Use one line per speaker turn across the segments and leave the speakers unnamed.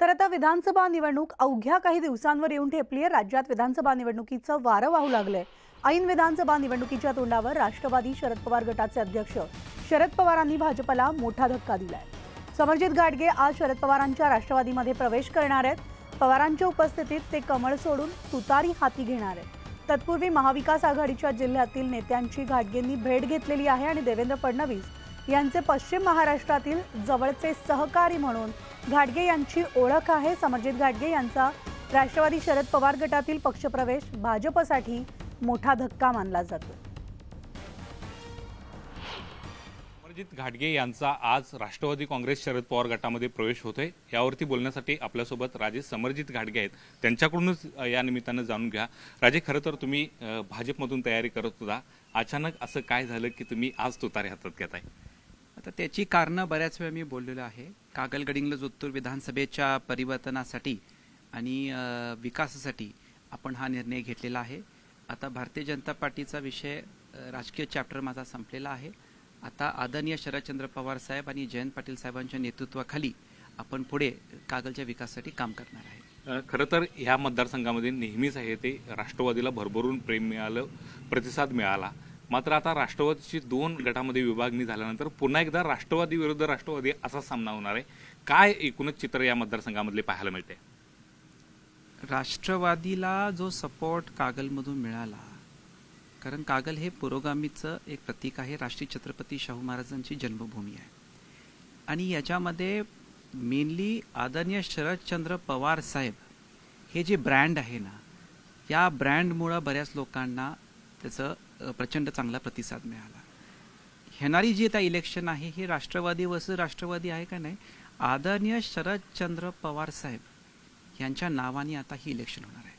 तर आता विधानसभा निवडणूक अवघ्या काही दिवसांवर येऊन ठेपली आहे। राज्यात विधानसभा निवडणुकीचं वारं वाहू लागलंय। ऐन विधानसभा निवडणुकीच्या तोंडावर राष्ट्रवादी शरद पवार गटाचे अध्यक्ष शरद पवारांनी भाजपला मोठा धक्का दिलाय। समरजित घाटगे आज शरद पवारांच्या राष्ट्रवादीमध्ये प्रवेश करणार आहेत। पवारांच्या उपस्थितीत ते कमळ सोडून तुतारी हाती घेणार आहेत। तत्पूर्वी महाविकास आघाडीच्या जिल्ह्यातील नेत्यांची घाटगेंनी भेट घेतलेली आहे आणि देवेंद्र फडणवीस यांचे पश्चिम महाराष्ट्रातील जवळचे सहकारी म्हणून घाटगे यांची ओळख आहे। समरजित घाटगे यांचा राष्ट्रवादी शरद पवार गटातील पक्षप्रवेश भाजपसाठी मोठा धक्का मानला जातो।
समरजित घाटगे यांचा आज राष्ट्रवादी काँग्रेस शरद पवार गटामध्ये प्रवेश होतोय। यावरती बोलण्यासाठी आपल्यासोबत राजे समरजित घाटगे आहेत। त्यांच्याकडूनच या निमित्तानं जाणून घ्या। राजे, खरं तर तुम्ही भाजपमधून तयारी करत होता, अचानक असं काय झालं की तुम्ही आज तुतारी हातात घेताय?
आता त्याची कारणं बऱ्याच वेळा मी बोललेलो आहे। कागल गडिंग्लज उत्तूर विधानसभेच्या परिवर्तनासाठी आणि विकासासाठी आपण हा निर्णय घेतलेला आहे। आता भारतीय जनता पार्टीचा विषय राजकीय चॅप्टर माझा संपलेला आहे। आता आदरणीय शरदचंद्र पवार साहेब आणि जयंत पाटील साहेबांच्या नेतृत्वाखाली आपण पुढे कागलच्या विकासासाठी काम करणार आहे।
खरं तर ह्या मतदारसंघामध्ये नेहमीच आहे ते राष्ट्रवादीला भरभरून प्रेम मिळालं, प्रतिसाद मिळाला। मात्र आता राष्ट्रवादीची दोन गटामध्ये विभागणी झाल्यानंतर पुन्हा एकदा राष्ट्रवादी विरुद्ध राष्ट्रवादी असा सामना होणार आहे। काय एकूणच चित्र या मतदारसंघामधले पाहायला मिळते?
राष्ट्रवादीला जो सपोर्ट कागलमधून मिळाला, कारण कागल हे पुरोगामीचं एक प्रतीक आहे, राष्ट्रीय छत्रपती शाहू महाराजांची जन्मभूमी आहे आणि याच्यामध्ये मेनली आदरणीय शरदचंद्र पवार साहेब हे जे ब्रँड आहे ना, या ब्रँडमुळे बऱ्याच लोकांना त्याचं प्रचंड चांगला प्रतिसाद मिळाला। येणारी जी आता इलेक्शन आहे हे राष्ट्रवादी वर्सेस राष्ट्रवादी आहे का नाही, आदरणीय शरदचंद्र पवार साहेब यांच्या नावाने आता ही इलेक्शन होणार आहे।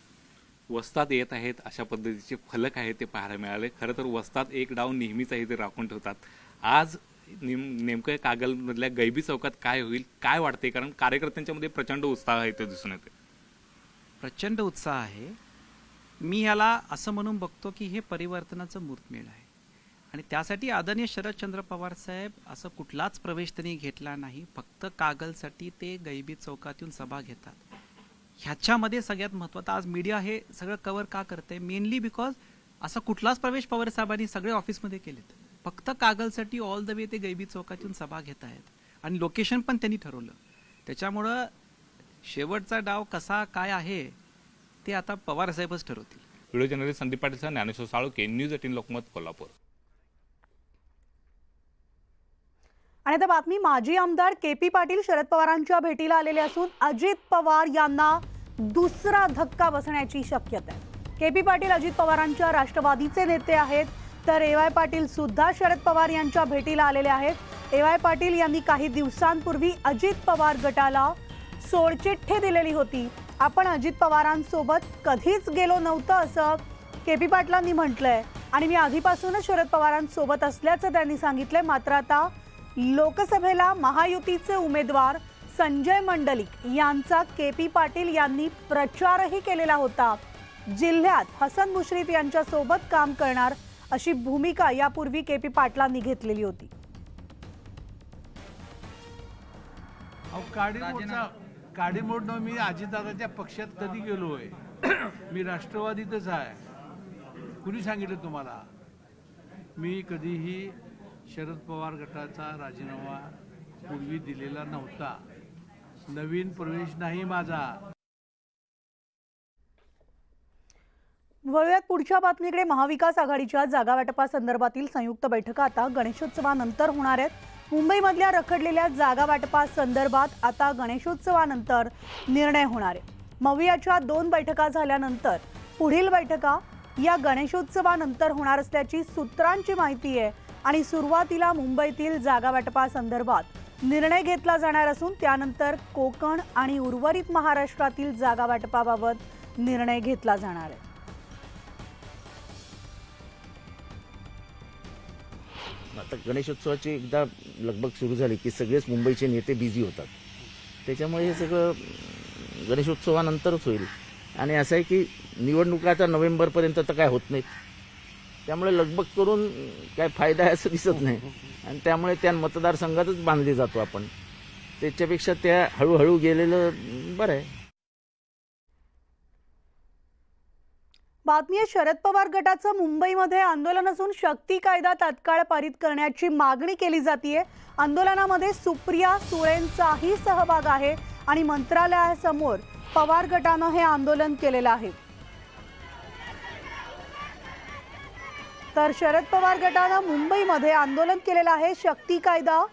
वस्तात येत आहेत अशा पद्धतीचे फलक आहेत ते पाहायला मिळाले। खरं तर वस्तात एक डाव नेहमीच आहे ते राखून ठेवतात। आज नेमकं कागलमधल्या गैबी चौकात काय होईल, काय वाटते? कारण कार्यकर्त्यांच्यामध्ये प्रचंड उत्साह आहे ते दिसून येते।
प्रचंड उत्साह आहे। मी याला असं म्हणून बघतो की हे परिवर्तनाचं मुहूर्तमेढ आहे आणि त्यासाठी आदरणीय शरदचंद्र पवार साहेब असं कुठलाच प्रवेश त्यांनी घेतला नाही। फक्त कागलसाठी ते गैबी चौकातून सभा घेतात। ह्याच्यामध्ये सगळ्यात महत्त्वाचं आज मीडिया हे सगळं कव्हर का करते, मेनली बिकॉज असा कुठलाच प्रवेश पवार साहेबांनी सगळे ऑफिसमध्ये केलेत। फक्त कागलसाठी ऑल द वे ते गैबी चौकातून सभा घेत आहेत आणि लोकेशन पण त्यांनी ठरवलं। त्याच्यामुळं शेवटचा डाव कसा काय आहे ते आता पवार साहेबच ठरवतील।
Video journalist Sandeep Patil, Dnyaneshwar Salunkhe, news 18 Lokmat, Kolhapur.
आणि आता बातमी, माजी आमदार केपी पाटील शरद पवारांच्या भेटीला आलेले असून अजित पवार यांना दुसरा धक्का बसण्याची शक्यता आहे। केपी पाटील अजित पवारांच्या राष्ट्रवादीचे नेते आहेत, तर एवाय पाटील सुद्धा शरद पवार यांच्या भेटीला आलेले आहेत। एवाय पाटील यांनी काही दिवसांपूर्वी अजित पवार गटाला सोडचिठ्ठी दिलेली होती। आपण अजित पवारांसोबत कधीच गेलो नव्हतं असं केपी पाटलांनी म्हटलंय आणि मी आधीपासूनच शरद पवारांसोबत असल्याचं त्यांनी सांगितलंय। मात्र आता लोकसभेला महायुतीचे उमेदवार संजय मंडलिक यांचा केपी पाटील यांनी प्रचारही केलेला होता। जिल्ह्यात हसन मुश्रीफ यांच्या सोबत काम करणार अशी भूमिका यापूर्वी केपी पाटलांनी घेतलेली होती।
काडीमोडनं मी अजितदादाच्या पक्षात कधी गेलोय? मी राष्ट्रवादीतच आहे। कुणी सांगितलं तुम्हाला? मी कधीही शरद पवार गटाचा राजीनामा पूर्वी दिलेला नव्हता। नवीन प्रवेश नाही माझा।
वळूयात पुढच्या बातमीकडे। महाविकास आघाडीच्या जागा वाटपासंदर्भातील संयुक्त बैठका आता गणेशोत्सवानंतर होणार आहेत। मुंबईमधल्या रखडलेल्या जागा वाटपासंदर्भात आता गणेशोत्सवानंतर निर्णय होणार आहे। मवियाच्या 2 बैठका झाल्यानंतर पुढील बैठका या गणेशोत्सवानंतर होणार असल्याची सूत्रांची माहिती आहे आणि सुरुवातीला मुंबईतील जागा वाटपासंदर्भात निर्णय घेतला जाणार असून त्यानंतर कोकण आणि उर्वरित महाराष्ट्रातील जागा वाटपाबाबत निर्णय घेतला जाणार आहे।
आता गणेशोत्सवाची एकदा लगबग सुरू झाली की सगळेच मुंबईचे नेते बिझी होतात। त्याच्यामुळे हे सगळं गणेशोत्सवानंतरच होईल आणि असं आहे की निवडणुका आता नोव्हेंबरपर्यंत तर काय होत नाहीत, त्यामुळे लगबग करून काय फायदा आहे असं दिसत नाही आणि त्यामुळे त्या मतदारसंघातच बांधले जातो आपण। त्याच्यापेक्षा त्या हळूहळू गेलेलं बरं आहे.
बातमी आहे शरद पवार गटाचं मुंबईमध्ये आंदोलन असून शक्ती कायदा तात्काळ पारित करण्याची मागणी केली जाते. आंदोलनामध्ये सुप्रिया सुळेंचाही सहभाग आहे आणि मंत्रालयासमोर पवार गटानं हे आंदोलन केलेलं आहे. तर शरद पवार गटानं मुंबईमध्ये आंदोलन केलेलं आहे. शक्ती कायदा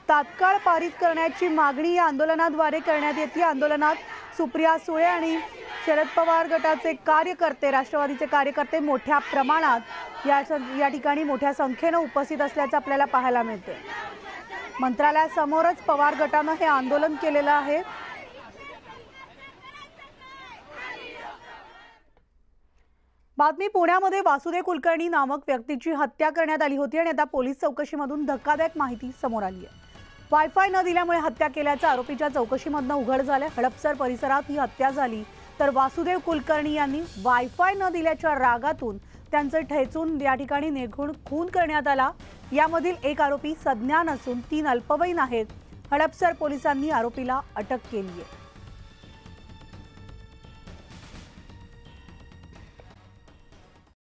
तात्काळ पारित करण्याची मागणी या आंदोलनाद्वारे करण्यात येते. आंदोलनात सुप्रिया सुळे आणि शरद पवार गटाचे कार्यकर्ते, राष्ट्रवादीचे कार्यकर्ते मोठ्या प्रमाणात या ठिकाणी मोठ्या संख्येनं उपस्थित असल्याचं आपल्याला पाहायला मिळते. मंत्रालयासमोरच पवार गटानं हे आंदोलन केलेलं आहे. बातमी पुण्यामध्ये वासुदेव कुलकर्णी नामक व्यक्तीची हत्या करण्यात आली होती आणि आता पोलीस चौकशीमधून धक्कादायक माहिती समोर आली आहे. वायफाय न दिल्यामुळे हत्या केल्याचं आरोपीच्या चौकशीमधनं उघड झालं. हडपसर परिसरात ही हत्या झाली. तर वासुदेव कुलकर्णी यांनी वायफाय न दिल्याच्या रागातून त्यांचं ठेचून या ठिकाणी निघून खून करण्यात आला. यामधील एक आरोपी सज्ञान असून 3 अल्पवयीन आहेत. हडपसर पोलिसांनी आरोपीला अटक केली आहे.